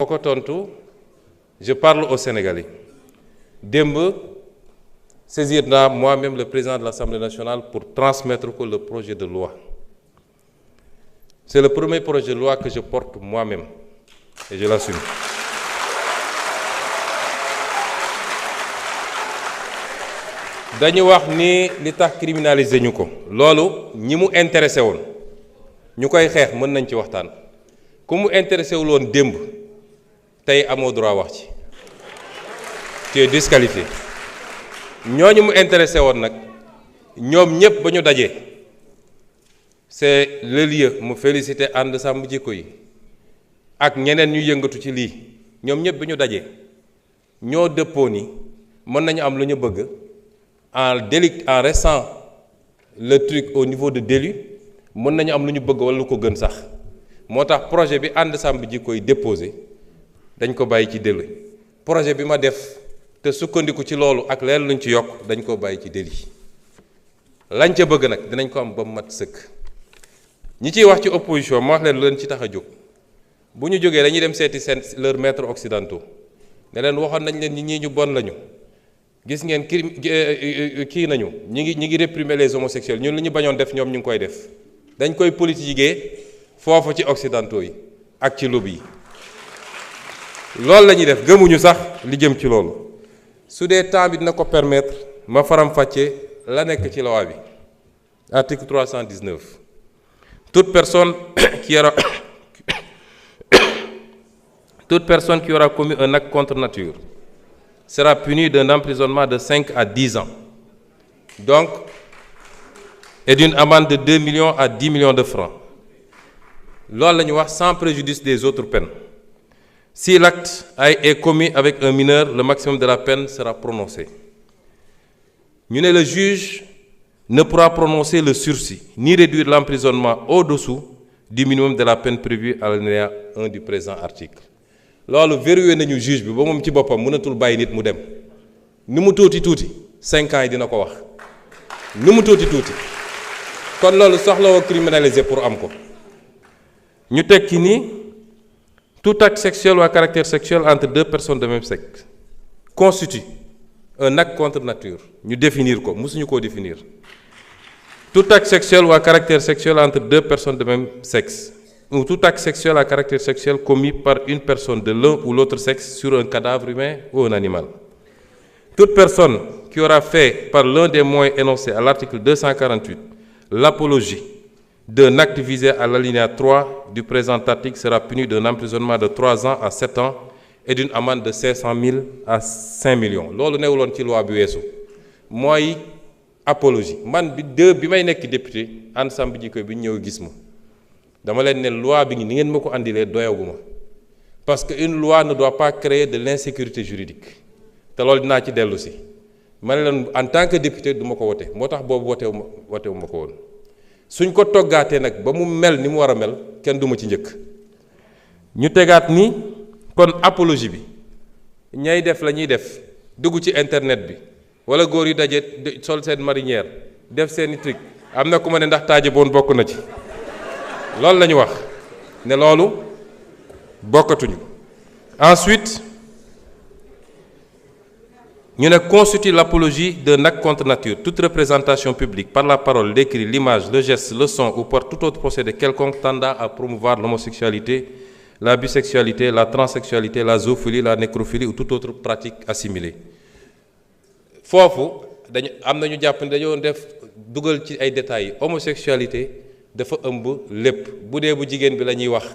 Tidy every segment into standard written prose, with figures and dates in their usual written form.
ko tontu je parle aux Sénégalais démb saisir naa moi-même le président de l'Assemblée nationale pour transmettre ko le projet de loi. C'est le premier projet de loi que je porte moi-même et je l'assume. dañu wax ni li tax criminaliser ñu ko loolu ñi mu intéressé woon ñu koy xeex mën nañ ci waxtaan ku mu intéressé wul woon démb tey amoo droit wax ci tu es disqualifié ñooñu mu intéressé woon nag ñoom ñëpp ba ñu dajee c'est le lieu mu féliciter ànd sàmm jikko yi ak ñeneen ñu yëngatu ci lii ñoom ñëpp ba ñu dajee ñoo dëppoo ni mën nañu am lu ñu bëgg en restant le truc au niveau de délit mën nañu am lu ñu bëgg wala lu ko gën sax moo tax projet bi ànd sàmm jikko yi déposé dañ ko bàyyi ci délit projet bi ma def te sukkandiku ci loolu ak leen luñ ci yokk dañ ko bàyyi ci délit lañ ca bëgg nag dinañ ko am ba mu mat sëkk ñi ciy wax ci opposition ma wax leen lu leen ci tax a jóg bu ñu jógee dañuy dem seeti seen leurs maîtres occidentaux ne leen waxoon nañ leen ñi ñu bon lañu gis ngeen kii nañu ñi ngi réprimer les homosexuels ñun li ñu bañoon def ñoom ñu ngi koy def dañ koy politiquer foofu ci occidentaux yi ak ci lobby yi loolu la ñuy def gëmuñu sax li jëm ci loolu su dee temps bi dina ko permettre ma faram-fàccee la nekk ci loi bi article 319 toute personne qui aura commis un acte contre nature sera punie d'un emprisonnement de 5 à 10 ans donc et d'une amende de 2 millions à 10 millions de francs loolu la ñu wax sans préjudice des autres peines. Si l'acte est commis avec un mineur, le maximum de la peine sera prononcé. Le juge ne pourra prononcer le sursis, ni réduire l'emprisonnement au-dessous du minimum de la peine prévue à l'alinéa 1 du présent article. loolu verrouillé nañu juge bi ba moom ci boppam mënatul bàyyi nit mu dem ni mu tuuti 5 ans yi dina ko wax ni mu tuuti kon loolu soxlawoo criminaliser pour am ko ñu tekki ni tout acte sexuel ou à caractère sexuel entre deux personnes de même sexe constitue un acte contre nature ñu définir ko mësuñu koo définir tout acte sexuel ou à caractère sexuel entre deux personnes de même sexe ou tout acte sexuel à caractère sexuel commis par une personne de l'un ou l'autre sexe sur un cadavre humain ou un animal. Toute personne qui aura fait par l'un des moyens énoncés à l'article 248 l'apologie d'un acte visé à l'alinéa 3 du présent article sera punie d'un emprisonnement de 3 ans à 7 ans et d'une amende de 500 000 à 5 millions. loolu newuloon ci loi bi weesu mooy apologie man bi may nekk député ànd sàmm jikko bi ñëw gis ma dama leen ne loi bi ni ngeen ma ko andilee doyaguma parce que une loi ne doit pas créer de l'insécurité juridique te loolu dinaa ci dellu si ma ne leen en tant que député du ma ko wote moo tax boobu wotewu ma ko woon suñ ko toggaatee nag ba mu mel ni mu war a mel kenn du ma ci njëkk ñu tegaat ni kon apologie bi ñay def la ñuy def dugg ci internet bi wala góor yu daje sol seen marinière def seeni truc am na ku ma ne ndax taaje boon bokk na ci loolu la ñu wax ne loolu bokkatuñu ensuite ñu ne constitue l'apologie d'un acte contre nature toute représentation publique par la parole, l'écrit, l'image, le geste, le son ou par tout autre procédé quelconque tendant à promouvoir l'homosexualité, la bisexualité, la transsexualité, la zoophilie, la nécrophilie ou toute autre pratique assimilée. foofu dañu am na ñu jàpp ne dañoo def dugal ci ay détails homosexualité dafa ëmb lépp bu dee bu jigéen bi la ñuy wax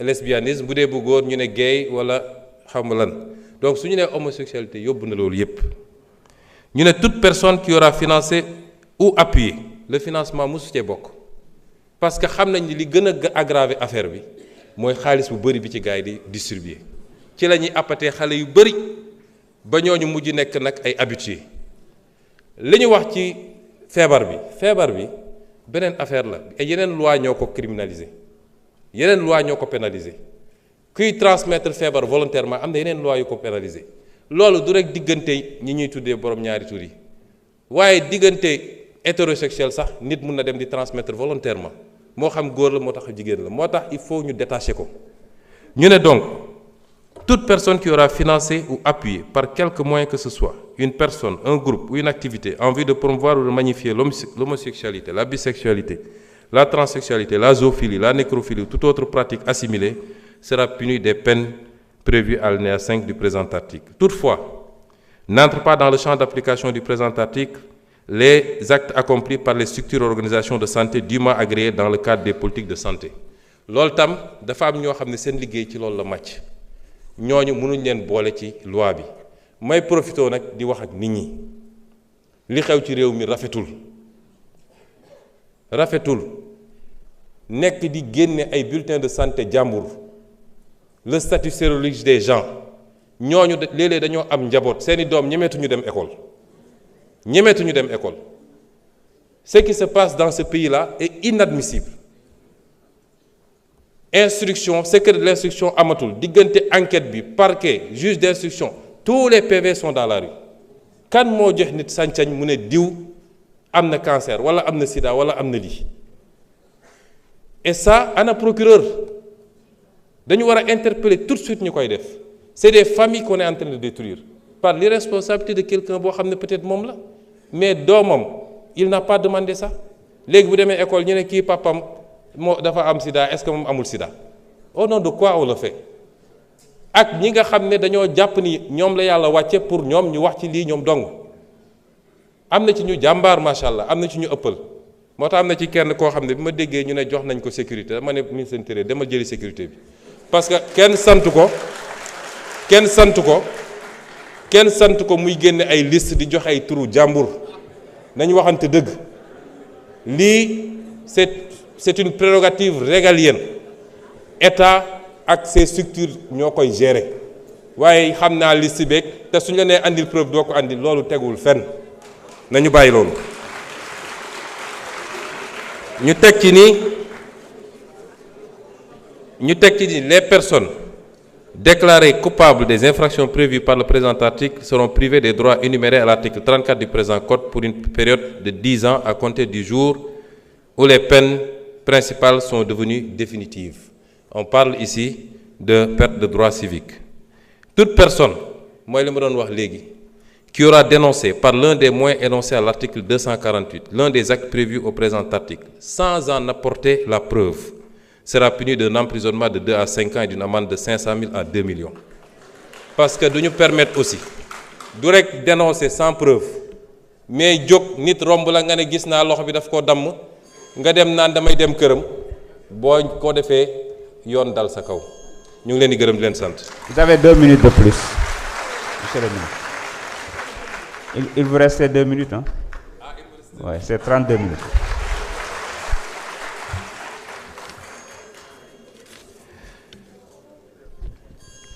lesbianisme bu dee bu góor ñu ne gay wala xam lan donc su ñu nee homosexualité yóbbu na loolu yépp ñu ne toute personne qui aura financé ou appuyé le financement mosu cee bokk parce que xam nañ ni li gën a aggraver affaire bi mooy xaalis bu bëri bi ci gars yi di distribuer ci la ñuy appatee xale yu bëri ba ñooñu mujj nekk nag ay habitués li ñu wax ci feebar bi beneen affaire la yeneen loi ñoo ko criminaliser yeneen loi ñoo ko pénaliser kuy transmettre feebar volontairement am na yeneen loi yu ko pénaliser loolu du rek diggante ñi ñuy tuddee borom ñaari tur yi waaye diggante hétérosexuel sax nit mun na dem di transmettre volontairement moo xam góor la moo tax jigéen la moo tax il faut ñu détacher ko ñu ne donc Toute personne qui aura financé ou appuyé par quelque moyen que ce soit une personne, un groupe ou une activité en vue de promouvoir ou de magnifier l'homosexualité, la bisexualité, la transsexualité, la zoophilie, la nécrophilie ou toute autre pratique assimilée sera punie des peines prévues à l'alinéa 5 du présent article. Toutefois, n'entrent pas dans le champ d'application du présent article les actes accomplis par les structures et organisations de santé dûment agréées dans le cadre des politiques de santé. Loolu tam dafa am ñoo xam ne seen liggéey ci loolu la màcc ñooñu mënuñ leen boole ci loi bi may profité nag di wax ak nit ñi li xew ci réew mi rafetul nekk di génne ay bulletins de santé jàmbur le statut sérologique des gens ñooñu léeg-léeg dañoo am njaboot seeni doom ñemeetuñu dem école ce qui se passe dans ce pays-là est inadmissible. Instruction, secret de l'instruction amatul diggante enquête bi parquet juge d'instruction tous les PV sont dans la rue kan moo jox nit sañ-sañ mu ne diw am na cancer wala am na sida wala am na lii et ça ana procureur dañu war a interpeller tout de suite ñu koy def c'est des familles qu'on est en train de détruire par l'irresponsabilité de quelqu'un boo xam ne peut-être moom la mais doomam il n'a pas demandé ça léegi bu demee école ñu ne kii papam moo dafa am sida est-ce que moom amul sida au nom de quoi on le fait ak ñi nga xam ne dañoo jàpp ni ñoom la yàlla wàcce pour ñoom ñu wax ci lii ñoom dong am na ci ñu jàmbaar macha allah am na ci ñu ëppal moo tax am na ci kenn koo xam ne bi ma déggee ñu ne jox nañ ko sécurité dama ne ministre de l'Intérieur dama jëli sécurité bi parce que kenn sant ko muy génne ay liste di jox ay turu jàmbur nañ waxante dëgg lii c'est une prérogative régalienne état ak ses structures ñoo koy gérer waaye xam naa liste beeg te suñu la nee andil preuve doo ko andil loolu tegul fenn nañu bàyyi loolu. ñu teg ci ni les personnes déclarées coupables des infractions prévues par le présent article seront privées des droits énumérés à l'article 34 du présent code pour une période de 10 ans à compter du jour où les peines principales sont devenues définitives. On parle ici de perte de droits civiques. Toute personne, moi je me donne wax léegi, qui aura dénoncé par l'un des moyens énoncés à l'article 248 l'un des actes prévus au présent article sans en apporter la preuve sera puni d'un emprisonnement de 2 à 5 ans et d'une amende de 500 000 à 2 millions. Parce que nous nous permettre aussi du rek dénoncer sans preuve mais jóg nit romb la nga ne gis naa loxo bi daf koo damm nga dem naan damay dem këram boo ko defee yoon dal sa kaw ñu ngi leen di gërëm di leen sant. Vous avez 2 minutes de plus, monsieur le ministre. Il vous reste 2 minutes, hein? Oui, c'est 32 minutes.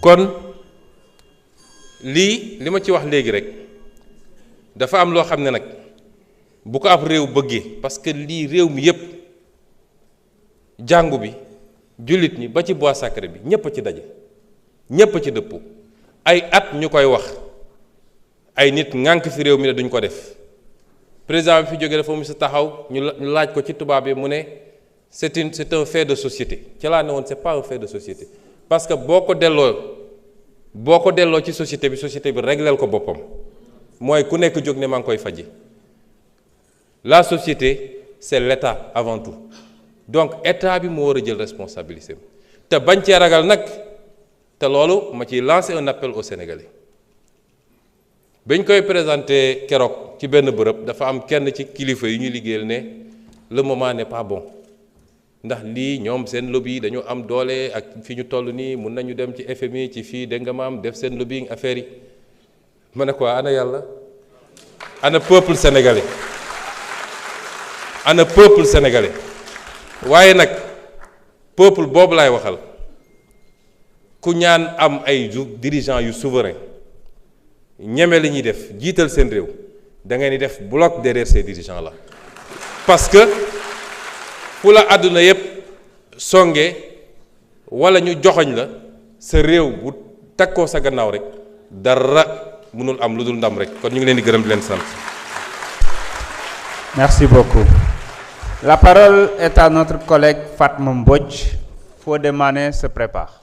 kon lii li ma ci wax léegi rek dafa am loo xam ne nag bu ko ab réew bëggee parce que lii réew mi yépp jàngu bi jullit ñi ba ci bois sacré bi ñépp a ci daje ñépp a ci dëpp ay at ñu koy wax ay nit ŋànk fi réew mi ne duñ ko def président bi fi jógee dafa musa taxaw ñu laaj ko ci tubaab bi mu ne c'est un fait de société ci laa ne woon c'est pas un fait de société parce que boo ko delloo ci société bi régleel ko boppam mooy ku nekk jóg ne maa ngi koy faji la société c'est l'État avant tout donc État bi moo war a jël responsabilité te bañ cee ragal nag te loolu ma ciy lancer un appel aux Sénégalais bañ koy présenter keroog ci benn bërëb dafa am kenn ci kilifa yu ñuy liggéeyal ne le moment n'est pas bon ndax lii ñoom seen lobby dañoo am doole ak fi ñu toll nii mun nañu dem ci FMI ci fii dégg nga maam def seen lobbying affaire yi ma ne ko ana yàlla ana peuple sénégalais waaye nag peuple boobu laay waxal ku ñaan am ay dirigeants yu souverain ñeme li ñuy def jiital seen réew da ngeen di def bloc derrière ces dirigeants là parce que fu la àdduna yépp songe wala ñu joxoñ la sa réew bu takkoo sa gannaaw rek dara mënul am lu dul ndam rek kon ñu ngi leen di gërëm di leen sant. Merci beaucoup. La parole est à notre collègue Fatma Mbodj. Fodé Mané se prépare.